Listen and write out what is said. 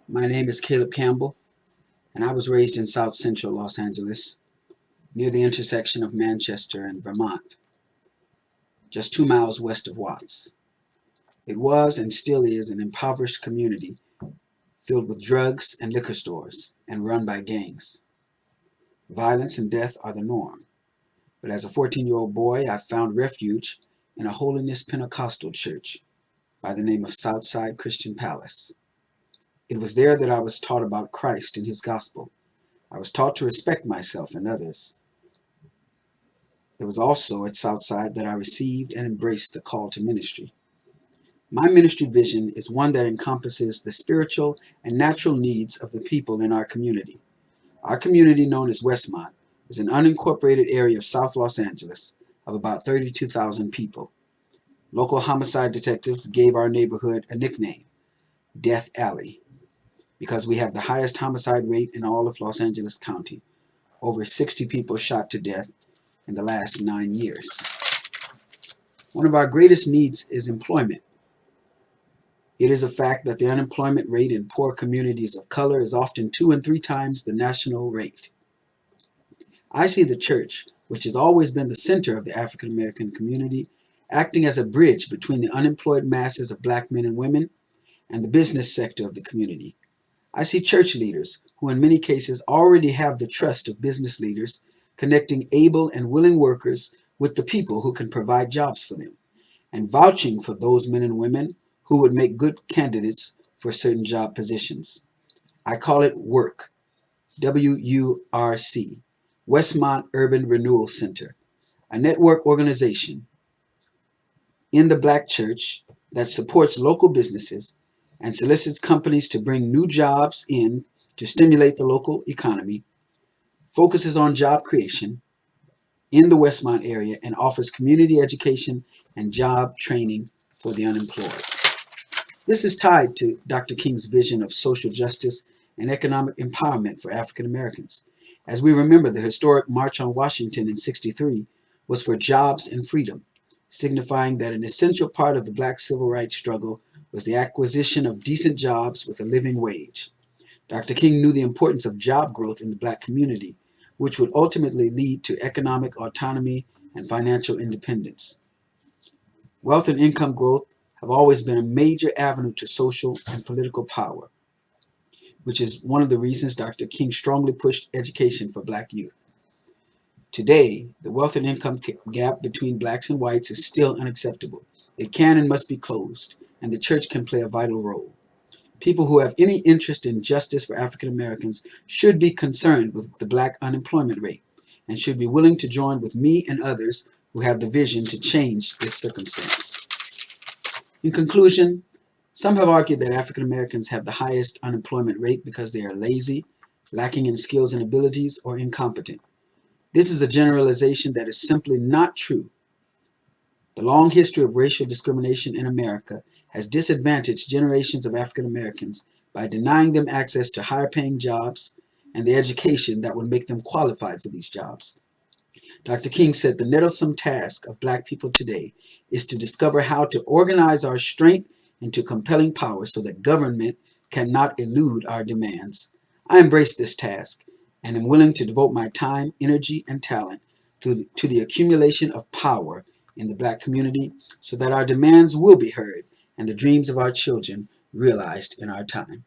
My name is Caleb Campbell, and I was raised in South Central Los Angeles, near the intersection of Manchester and Vermont, just 2 miles west of Watts. It was and still is an impoverished community filled with drugs and liquor stores and run by gangs. Violence and death are the norm, but as a 14-year-old boy, I found refuge in a holiness Pentecostal church by the name of Southside Christian Palace. It was there that I was taught about Christ and his gospel. I was taught to respect myself and others. It was also at Southside that I received and embraced the call to ministry. My ministry vision is one that encompasses the spiritual and natural needs of the people in our community. Our community, known as Westmont, is an unincorporated area of South Los Angeles of about 32,000 people. Local homicide detectives gave our neighborhood a nickname, Death Alley, because we have the highest homicide rate in all of Los Angeles County. Over 60 people shot to death in the last 9 years. One of our greatest needs is employment. It is a fact that the unemployment rate in poor communities of color is often 2 and 3 times the national rate. I see the church, which has always been the center of the African American community, acting as a bridge between the unemployed masses of black men and women and the business sector of the community. I see church leaders, who in many cases already have the trust of business leaders, connecting able and willing workers with the people who can provide jobs for them, and vouching for those men and women who would make good candidates for certain job positions. I call it WURC, WURC, Westmont Urban Renewal Center, a network organization in the black church that supports local businesses and solicits companies to bring new jobs in to stimulate the local economy, focuses on job creation in the Westmont area, and offers community education and job training for the unemployed. This is tied to Dr. King's vision of social justice and economic empowerment for African Americans. As we remember, the historic March on Washington in '63 was for jobs and freedom, signifying that an essential part of the black civil rights struggle was the acquisition of decent jobs with a living wage. Dr. King knew the importance of job growth in the black community, which would ultimately lead to economic autonomy and financial independence. Wealth and income growth have always been a major avenue to social and political power, which is one of the reasons Dr. King strongly pushed education for black youth. Today, the wealth and income gap between blacks and whites is still unacceptable. It can and must be closed, and the church can play a vital role. People who have any interest in justice for African Americans should be concerned with the black unemployment rate and should be willing to join with me and others who have the vision to change this circumstance. In conclusion, some have argued that African Americans have the highest unemployment rate because they are lazy, lacking in skills and abilities, or incompetent. This is a generalization that is simply not true. The long history of racial discrimination in America has disadvantaged generations of African Americans by denying them access to higher paying jobs and the education that would make them qualified for these jobs. Dr. King said the nettlesome task of black people today is to discover how to organize our strength into compelling power so that government cannot elude our demands. I embrace this task and am willing to devote my time, energy, and talent to the accumulation of power in the black community so that our demands will be heard and the dreams of our children realized in our time.